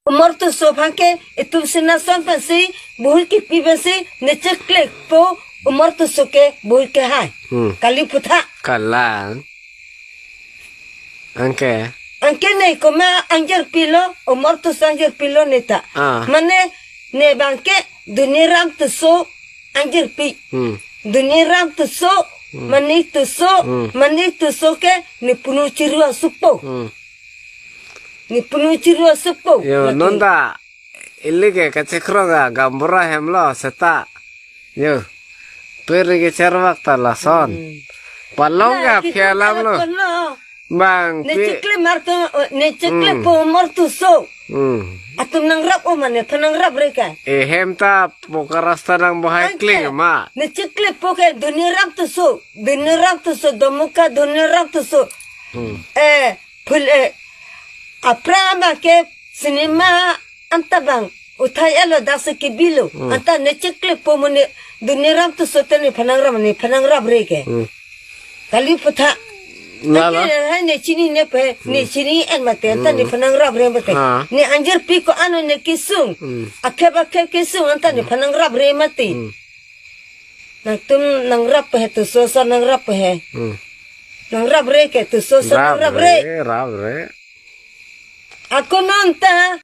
umur tu so phangke itu sinason pasi buhul ki pibasi necekle po umur tu so ke buhul ke hai kali putha kalan angke ne koma anjar pilo umur tu anjar pilo neta mane ne bangke duniram tu so anjar pi duniram tu so mani tu so ke ni punu ciru supo ni punu ciru supo yo nonda illige kacekroga gambura hemlo seta yo pergi cerwak talason palonga fialam lo bang necekle marto necekle po mortu so atum nang rap o mane panang rap reka ehem ta pokarasta nang bahai kling ma necekle po ke dunia rap tu so domuka dunia rap tu so pul aprama ke sinema anta bang utai alo dasa ke bilo anta necekle po mane dunia rap tu so tene panang rap reka kali putha Lala. Ne chini ne pe ne chini en mate anta ne panang rab re mate ne anjir pi ko anu ne kisung akeba ke kisung anta ne panang rab re mate nang tum nang rab pe tu so nang rab pe nang rab re ke tu so nang rab re rab re aku nonta